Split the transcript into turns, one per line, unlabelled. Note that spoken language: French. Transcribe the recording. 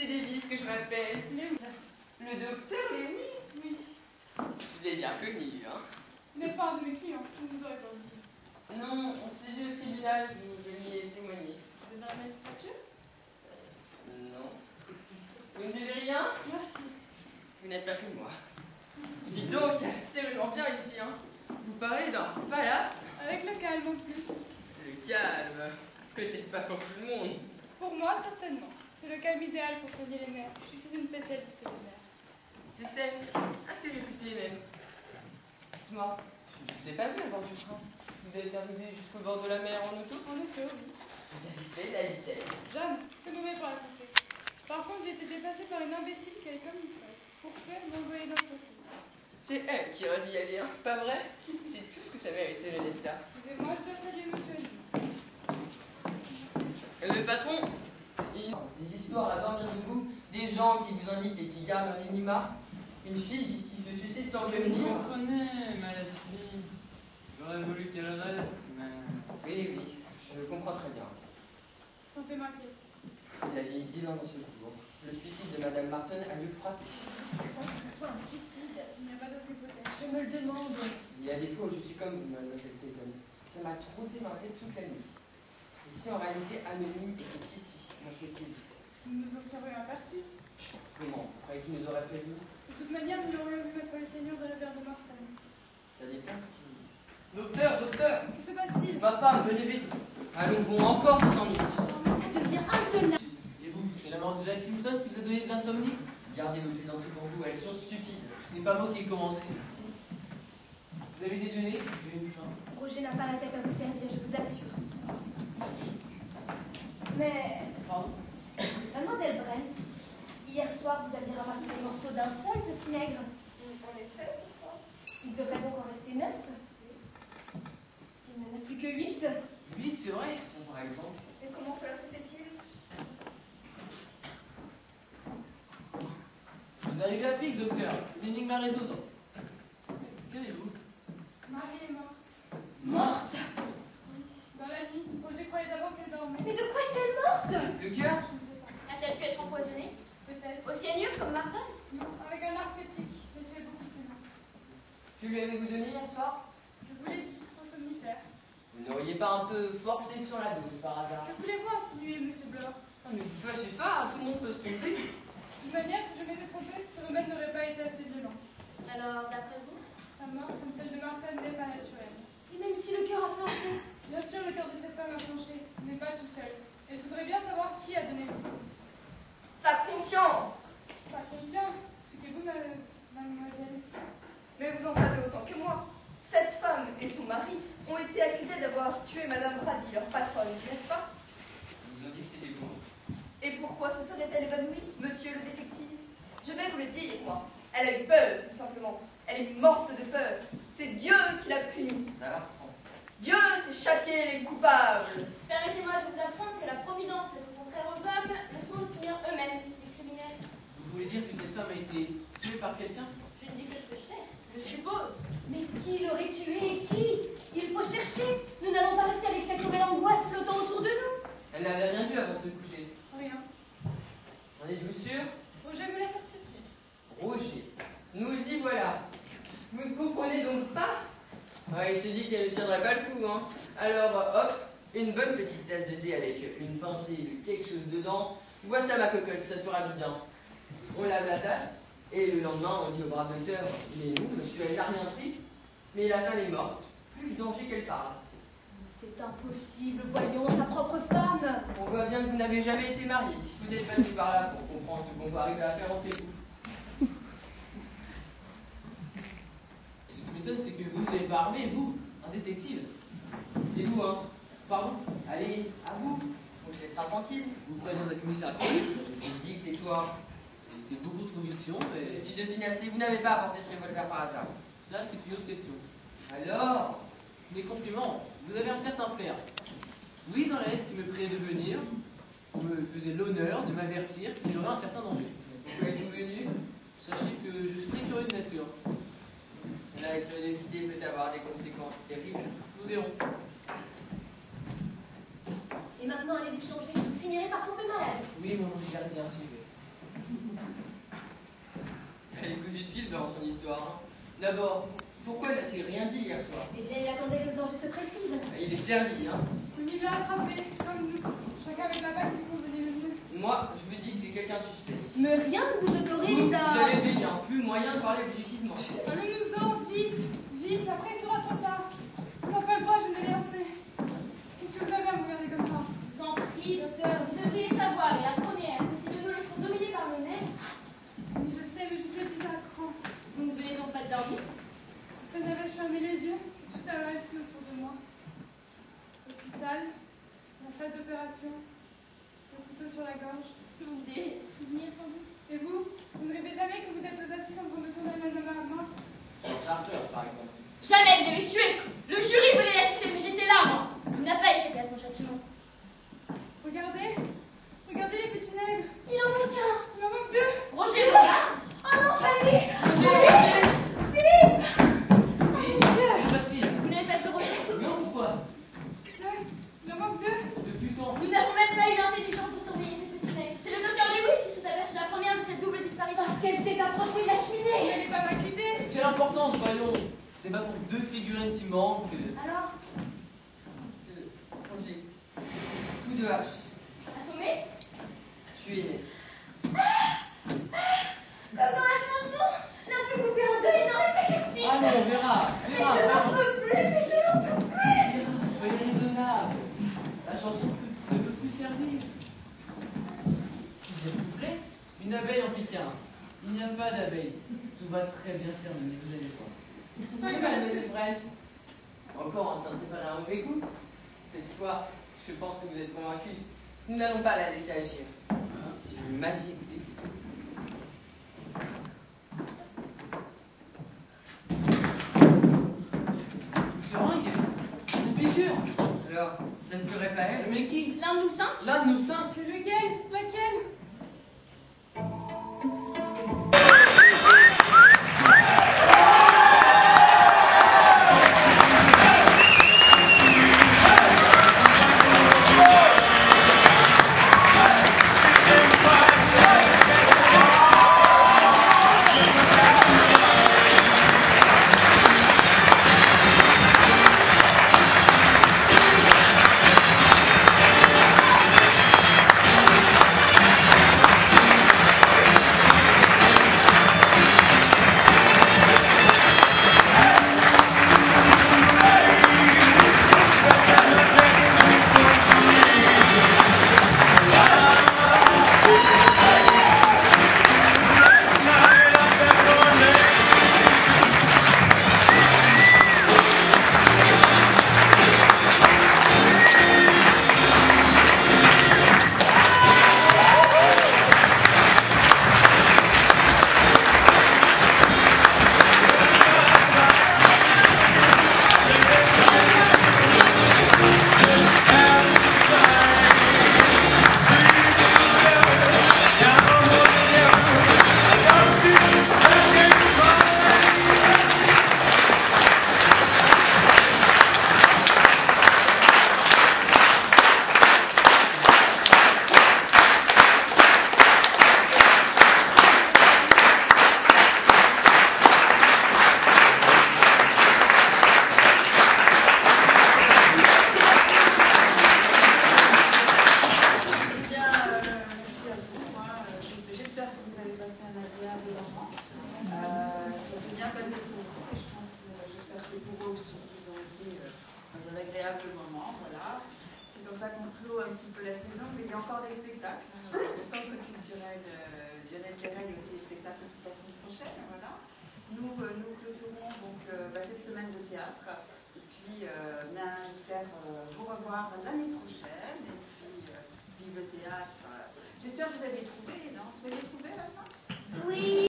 c'est Davis que je m'appelle.
Lewis.
Le docteur Lewis.
Oui.
Je vous ai bien connu, hein.
Vous n'êtes pas un de mes clients, je ne vous aurais pas oublié.
Non, on s'est vu au tribunal, vous veniez témoigner.
Vous êtes dans la magistrature?
Non. Vous ne devez rien?
Merci.
Vous n'êtes pas que moi. Dites donc, c'est vraiment bien ici, hein. Vous parlez d'un palace.
Avec le calme en plus.
Le calme, peut-être pas pour tout le monde.
Pour moi, certainement. C'est le calme idéal pour soigner les nerfs. Je suis une spécialiste des nerfs.
Je sais, assez réputé même. Dites-moi, je ne vous ai pas vu à bord du train. Vous êtes arrivé jusqu'au bord de la mer en auto?
En auto, oui.
Vous avez fait la vitesse.
Jamais. C'est mauvais pour la santé. Par contre, j'ai été dépassée par une imbécile qui est comme une folle. Pour faire m'envoyer dans le possible.
C'est elle qui aurait dû y aller, hein, pas vrai? C'est tout ce que ça mérite, ces jeunesses-là.
Excusez-moi, je dois saluer monsieur Aline.
Le patron, il... Des histoires à dormir debout, des gens qui vous invitent et qui gardent l'anonymat, une fille qui se suicide sans prévenir.
Vous comprenez, Malasny. J'aurais voulu qu'elle reste, mais...
Oui, oui, je comprends très bien.
Sa santé m'inquiète.
Il a vieilli 10 ans dans ce cours. Le suicide de Madame Martin a dû le frapper.
C'est vrai que ce soit un suicide.
Il n'y a pas d'autre hypothèse.
Je me le demande.
Il y a des fois où je suis comme vous, mademoiselle Clayton. Ça m'a trotté dans la tête toute la nuit. Et si en réalité Anonyme était ici, m'en fait-il?
Nous nous en serions aperçus.
Comment? Vous croyez qu'il nous aurait prévenu?
De toute manière, nous l'aurions vu mettre les seigneurs de la verre de Martin.
Ça dépend si...
Docteur, docteur!
Que se passe-t-il?
Ma femme, venez vite!
Allons bon, encore des ennuis.
Oh, mais ça devient intenable.
Et vous, c'est la mort de Jack Simpson qui vous a donné de l'insomnie?
Gardez vos plaisanteries pour vous, elles sont stupides.
Ce n'est pas moi qui ai commencé. Vous avez déjeuné? J'ai une faim.
Roger n'a pas la tête à vous servir, je vous assure. Mais,
Pardon?
mademoiselle Brent, hier soir, vous aviez ramassé les morceaux d'un seul petit nègre.
En effet,
Il devrait donc en rester 9. Il n'en a plus que 8.
8, c'est vrai?
Par exemple.
et comment cela se fait-il?
Vous arrivez à pic, docteur. Une énigme à résoudre. Qu'avez-vous?
Marie est morte.
Morte?
Oui, dans la nuit. Roger croyait d'abord qu'elle dormait.
Mais de quoi est-elle morte?
Le cœur?
Je ne sais pas.
A-t-elle pu être empoisonnée?
Peut-être.
Au cyanure comme Martin?
Non, avec un narcotique. Mais fait beaucoup plus loin.
Que lui avez-vous donné hier soir?
Je vous l'ai dit, un somnifère.
Vous n'auriez pas un peu forcé sur la dose par hasard?
Que voulez-vous insinuer, monsieur Blore?
Ah, mais vous fâchez pas, tout le monde peut se tromper.
De toute manière, si je m'étais trompée, ce remède n'aurait pas été assez violent.
Alors, d'après vous?
Sa mort, comme celle de Martin, n'est pas naturelle.
Et même si le cœur a flanché.
Bien sûr, le cœur de cette femme a flanché, mais pas tout seul. Elle voudrait bien savoir qui a donné le coup de pouce.
Sa conscience!
Sa conscience, ce que vous, mademoiselle.
Mais vous en savez autant que moi. Cette femme et son mari ont été accusés d'avoir tué Madame Brady, leur patronne, n'est-ce pas?
Ils nous ont dit que c'était vous.
Et pourquoi se serait-elle évanouie, monsieur le détective? Je vais vous le dire, moi. Elle a eu peur, tout simplement. Elle est morte de peur. C'est Dieu qui l'a punie.
Ça va reprendre.
Dieu sait châtier les coupables.
Permettez-moi de vous apprendre que la Providence fait son contraire aux hommes, le soin de punir eux-mêmes les criminels.
Vous voulez dire que cette femme a été tuée par quelqu'un?
Je ne dis que ce que je sais.
Je suppose.
Mais qui l'aurait tué? Qui? Il faut chercher. Nous n'allons pas rester avec cette nouvelle angoisse flottant autour de nous.
Elle n'avait rien vu avant de se coucher.
Rien.
En êtes-vous sûr?
Roger me l'a certifié.
Roger. Nous y voilà. Vous ne comprenez donc pas? Ouais, il se dit qu'elle ne tiendrait pas le coup, hein. Alors, hop, une bonne petite tasse de thé avec une pincée de quelque chose dedans. Vois ça, ma cocotte, ça te fera du bien. On lave la tasse, et le lendemain, on dit au brave docteur, mais nous, monsieur, elle n'a rien pris, mais la femme est morte. Plus de danger qu'elle parle.
C'est impossible, voyons, sa propre femme.
On voit bien que vous n'avez jamais été marié. Vous êtes passé par là pour comprendre ce qu'on peut arriver à faire entre époux.
Ce qui m'étonne, c'est que vous avez pas armé, vous, un détective.
C'est vous, hein.
Pardon?
Allez, à vous. On te laissera tranquille.
Vous prenez dans un commissariat de police?
Je dis que c'est toi.
J'ai beaucoup de convictions, mais
Si devine assez, vous n'avez pas apporté ce revolver par hasard.
ça, c'est une autre question.
Alors,
Des compliments, vous avez un certain flair. Oui, dans la lettre qui me priait de venir, on me faisait l'honneur de m'avertir qu'il y aurait un certain danger.
pourquoi êtes-vous venu?
Sachez que je suis très curieux de nature.
La curiosité peut avoir des conséquences terribles.
Nous verrons.
Et maintenant, allez vous changer, vous finirez par tomber malade.
Oui, mon ange gardien, j'y vais.
histoire. Hein. D'abord, pourquoi n'a-t-il rien dit hier soir?
Eh bien, il attendait que le danger se précise.
Il est servi, hein.
On y l'a attrapé, comme nous. Chacun avec la bague qui convenait le mieux.
Moi, je vous dis que c'est quelqu'un de suspect.
Mais rien ne vous autorise
Vous
à...
avez bien plus moyen de parler objectivement.
Allons-nous-en, vite, vite, après il sera trop tard. On n'a pas le droit, je n'ai rien fait. Qu'est-ce que vous avez à me regarder comme ça?
Je vous en prie, docteur, vous devriez savoir, et la première, que si nous nous laissons dominer par le nez,
Oui, je sais, mais je suis épuisée à cran.
vous ne venez donc pas de dormir.
À peine avais-je fermé les yeux, tout a assis autour de moi. L'hôpital, la salle d'opération, le couteau sur la gorge.
Des souvenirs sans doute.
Et vous ne rêvez jamais que vous êtes aux assises en train de condamner un homme à mort?
Charter, par exemple.
Jamais il devait tuer. Le jury voulait l'acquitter, mais j'étais là, moi. Il n'a pas échappé à son châtiment.
Regardez, regardez les petits nègres.
Il en manque un.
Il en manque deux.
Roger, voilà.
Oh non, pas lui!
Philippe.
Oui, c'est facile.
Vous n'avez pas fait Roger?
Non, pourquoi?
Deux. Il en manque deux.
Depuis quand?
Nous n'avons même pas eu l'intelligence de surveiller ces petits nègres. C'est le docteur Lewis qui s'est aperçu la première de cette double disparition.
Parce qu'elle s'est approchée de la
Vous
cheminée.
n'allez pas m'accuser.
Quelle importance, voyons. C'est pas pour deux figurines qui manquent.
Alors,
Roger, coup de hache,
assommé?
tu es net.
Comme dans la chanson, la fée coupée en deux, il n'en restait que six.
Allons, Vera,
Mais je n'en
Vera,
peux plus, mais je n'en peux plus.
soyez raisonnable. La chanson ne peut plus servir. Si ça vous plaît, une abeille en pique un. Il n'y a pas d'abeille. Tout va très bien se terminer, vous allez voir.
Oui, mademoiselle Brent. Encore en train de préparer un mauvais coup. Cette fois, je pense que vous êtes convaincus. Nous n'allons pas la laisser agir. Si vous m'aviez écouté.
Seringue, une piqûre.
Alors, ce ne serait pas elle,
Mais qui?
L'un de nous cinq?
L'un de nous cinq.
Lequel? Laquelle?
J'espère que vous avez trouvé, non? Vous avez trouvé à la fin?
Oui.